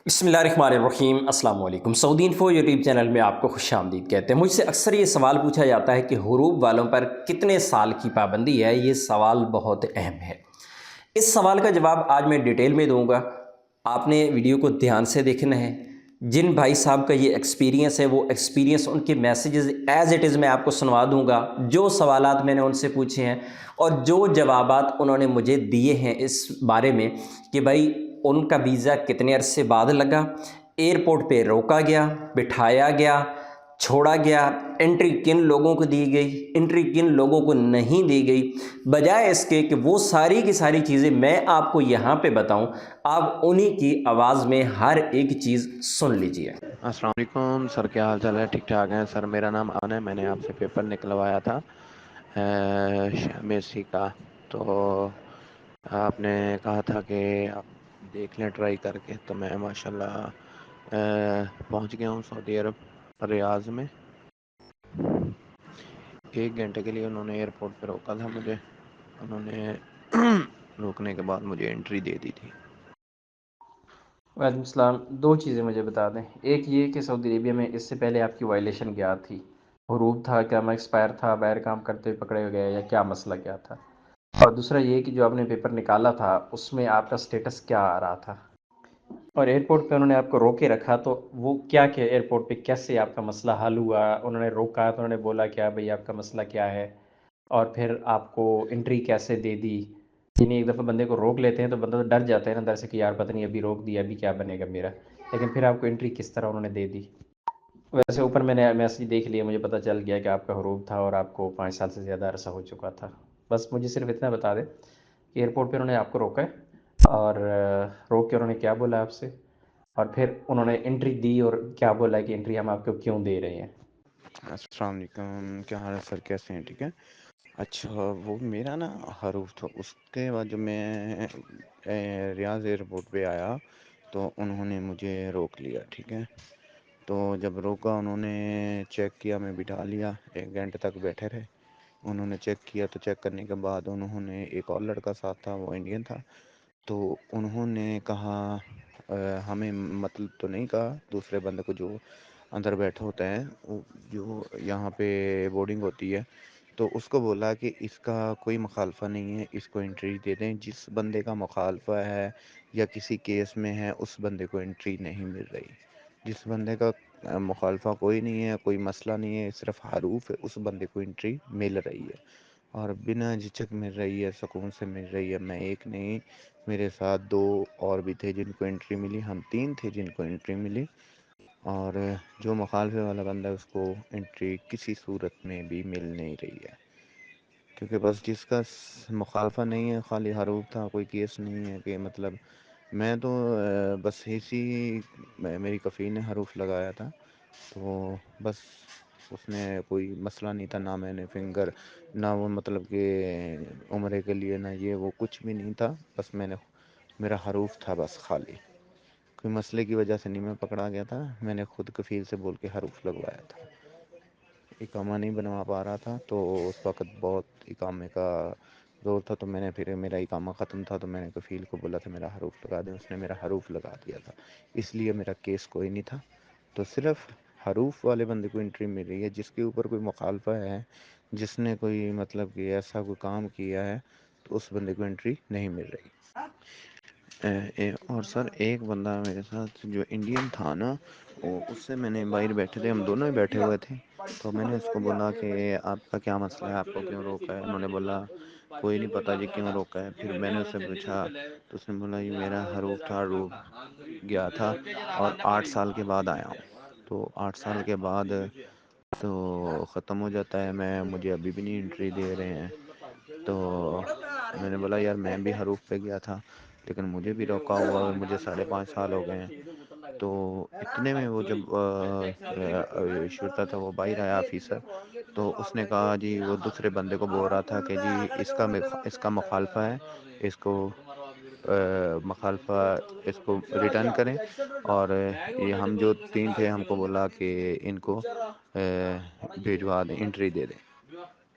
बिस्मिल्लाहिर्रहमानिर्रहीम। अस्सलाम वालेकुम। सऊदी इन्फो यूट्यूब चैनल में आपको खुश आमदीद कहते हैं। मुझसे अक्सर ये सवाल पूछा जाता है कि हुरूब वालों पर कितने साल की पाबंदी है। ये सवाल बहुत अहम है। इस सवाल का जवाब आज मैं डिटेल में दूंगा। आपने वीडियो को ध्यान से देखना है। जिन भाई साहब का ये एक्सपीरियंस है वो एक्सपीरियंस उनके मैसेजेस एज़ इट इज़ मैं आपको सुनवा दूंगा। जो सवालात मैंने उनसे पूछे हैं और जो जवाबात उन्होंने मुझे दिए हैं इस बारे में कि भाई उनका वीज़ा कितने अरसे बाद लगा, एयरपोर्ट पे रोका गया, बिठाया गया, छोड़ा गया, एंट्री किन लोगों को दी गई, एंट्री किन लोगों को नहीं दी गई। बजाय इसके कि वो सारी की सारी चीज़ें मैं आपको यहाँ पे बताऊँ, आप उन्हीं की आवाज़ में हर एक चीज़ सुन लीजिए। अस्सलाम वालेकुम सर, क्या हाल चाल है? ठीक ठाक है सर। मेरा नाम अमन है। मैंने आपसे पेपर निकलवाया था मेसी का। तो आपने कहा था कि आप देख लें ट्राई करके। तो मैं माशाल्लाह पहुंच गया हूं सऊदी अरब रियाज में। 1 घंटे के लिए उन्होंने एयरपोर्ट पे रोका था मुझे। उन्होंने रोकने के बाद मुझे एंट्री दे दी थी। वालेकुम सलाम। दो चीज़ें मुझे बता दें। एक ये कि सऊदी अरेबिया में इससे पहले आपकी वायलेशन क्या थी, हरूब था क्या, मैं एक्सपायर था, बाहर काम करते हुए पकड़े गए, या क्या मसला क्या था। और दूसरा ये कि जो आपने पेपर निकाला था उसमें आपका स्टेटस क्या आ रहा था, और एयरपोर्ट पे उन्होंने आपको रोके रखा तो वो क्या क्या एयरपोर्ट पे कैसे आपका मसला हल हुआ। उन्होंने रोका तो उन्होंने बोला क्या भाई आपका मसला क्या है, और फिर आपको एंट्री कैसे दे दी। यानी एक दफ़ा बंदे को रोक लेते हैं तो बंदा तो डर जाता है ना अंदर से कि यार पता नहीं अभी रोक दिया अभी क्या बनेगा मेरा, लेकिन फिर आपको एंट्री किस तरह उन्होंने दे दी। वैसे ऊपर मैंने मैसेज देख लिया, मुझे पता चल गया कि आपका हरूब था और आपको 5 साल से ज़्यादा अरसा हो चुका था। बस मुझे सिर्फ इतना बता दें कि एयरपोर्ट पे उन्होंने आपको रोका है और रोक के उन्होंने क्या बोला आपसे, और फिर उन्होंने एंट्री दी और क्या बोला कि एंट्री हम आपको क्यों दे रहे हैं। अस्सलाम वालेकुम, क्या हाल है सर? कैसे हैं? ठीक है। अच्छा, वो मेरा ना हरूफ था। उसके बाद जब मैं रियाज एयरपोर्ट पे आया तो उन्होंने मुझे रोक लिया। ठीक है। तो जब रोका उन्होंने चेक किया, मैं बिठा लिया। 1 घंटे तक बैठे रहे। उन्होंने चेक किया तो चेक करने के बाद उन्होंने एक और लड़का साथ था, वो इंडियन था। तो उन्होंने कहा हमें मतलब तो नहीं कहा, दूसरे बंदे को जो अंदर बैठे होते हैं, जो यहाँ पे बोर्डिंग होती है, तो उसको बोला कि इसका कोई मुखालफा नहीं है, इसको एंट्री दे दें। जिस बंदे का मुखालफा है या किसी केस में है उस बंदे को एंट्री नहीं मिल रही। जिस बंदे का मुखालफा कोई नहीं है, कोई मसला नहीं है, सिर्फ हरूफ है, उस बंदे को एंट्री मिल रही है और बिना झिझक मिल रही है, सुकून से मिल रही है। मैं एक नहीं, मेरे साथ 2 और भी थे जिनको एंट्री मिली। हम 3 थे जिनको एंट्री मिली। और जो मुखालफे वाला बंदा है उसको एंट्री किसी सूरत में भी मिल नहीं रही है, क्योंकि बस जिसका मुखालफा नहीं है, खाली हरूफ था, कोई केस नहीं है कि मतलब मैं तो बस इसी मेरी कफ़ील ने हरूफ लगाया था। तो बस उसने कोई मसला नहीं था, ना मैंने फिंगर, ना वो मतलब कि उम्रे के लिए, ना ये वो कुछ भी नहीं था। बस मेरा हरूफ था बस खाली। कोई मसले की वजह से नहीं मैं पकड़ा गया था, मैंने खुद कफ़ील से बोल के हरूफ लगवाया था। इकामा नहीं बनवा पा रहा था तो उस वक़्त बहुत इकामे का ज़ोर था। तो मैंने फिर मेरा इकामा ख़त्म था तो मैंने कफ़ील को बोला था मेरा हरूफ लगा दें, उसने मेरा हरूफ लगा दिया था। इसलिए मेरा केस कोई नहीं था। तो सिर्फ़ हरूफ वाले बंदे को एंट्री मिल रही है, जिसके ऊपर कोई मुखालफा है, जिसने कोई मतलब कि ऐसा कोई काम किया है, तो उस बंदे को एंट्री नहीं मिल रही। और सर एक बंदा मेरे साथ जो इंडियन था ना, वो उससे मैंने बाहर बैठे थे, हम दोनों ही बैठे हुए थे। तो मैंने उसको बोला कि आपका क्या मसला है, आपको क्यों रोका है? उन्होंने बोला कोई नहीं पता जी क्यों रोका है। फिर मैंने उससे पूछा तो उसने बोला ये मेरा हरूफ था, रूप गया था और 8 साल के बाद आया हूँ। तो 8 साल के बाद तो ख़त्म हो जाता है, मैं मुझे अभी भी नहीं एंट्री दे रहे हैं। तो मैंने बोला यार मैं भी हरूफ पे गया था लेकिन मुझे भी रोका हुआ है, मुझे 5.5 साल हो गए हैं। तो इतने में वो जब शुरता था वो बाहर आया ऑफिसर, तो उसने कहा जी, वो दूसरे बंदे को बोल रहा था कि जी इसका मुखालफा है, इसको मुखालफा इसको रिटर्न करें। और ये हम जो 3 थे हमको बोला कि इनको भिजवा दें, एंट्री दे दें।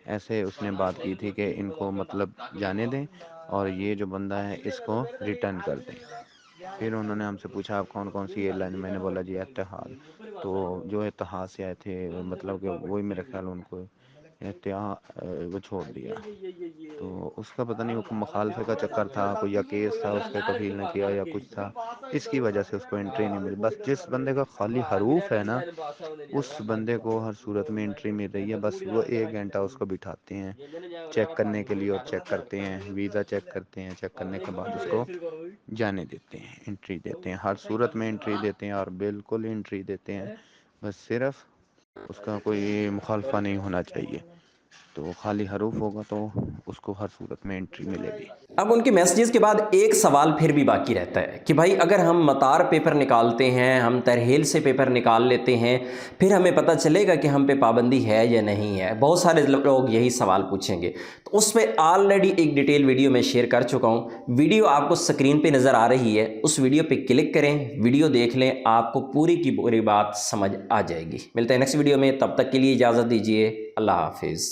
ऐसे उसने बात की थी कि इनको मतलब जाने दें और ये जो बंदा है इसको रिटर्न कर दें। پھر انہوں نے ہم سے پوچھا آپ کون کون سی ایئر لائن، میں نے بولا جی اتحاد، تو جو اتحاد سے آئے تھے مطلب کہ وہی میرے خیال ان کو وہ چھوڑ دیا، تو اس کا پتہ نہیں وہ مخالفے کا چکر تھا، کوئی یا کیس تھا اس کے کفیل نے کیا یا کچھ تھا، اس کی وجہ سے اس کو انٹری نہیں ملی۔ بس جس بندے کا خالی حروف ہے نا اس بندے کو ہر صورت میں انٹری مل رہی ہے، بس وہ 1 گھنٹہ اس کو بٹھاتے ہیں چیک کرنے کے لیے اور چیک کرتے ہیں، ویزا چیک کرتے ہیں، چیک کرنے کے بعد اس کو جانے دیتے ہیں، انٹری دیتے ہیں، ہر صورت میں انٹری دیتے ہیں اور بالکل انٹری دیتے ہیں، بس صرف اس کا کوئی مخالفہ نہیں ہونا چاہیے، تو خالی حروف ہوگا تو اس کو ہر صورت میں انٹری ملے گی۔ اب ان کے میسیجز کے بعد ایک سوال پھر بھی باقی رہتا ہے کہ بھائی اگر ہم مطار پیپر نکالتے ہیں، ہم ترحیل سے پیپر نکال لیتے ہیں، پھر ہمیں پتہ چلے گا کہ ہم پہ پابندی ہے یا نہیں ہے؟ بہت سارے لوگ یہی سوال پوچھیں گے، تو اس پہ آلریڈی ایک ڈیٹیل ویڈیو میں شیئر کر چکا ہوں، ویڈیو آپ کو سکرین پہ نظر آ رہی ہے، اس ویڈیو پہ کلک کریں، ویڈیو دیکھ لیں، آپ کو پوری کی پوری بات سمجھ آ جائے گی۔ ملتے ہیں نیکسٹ ویڈیو میں، تب تک کے لیے اجازت دیجیے، اللہ حافظ۔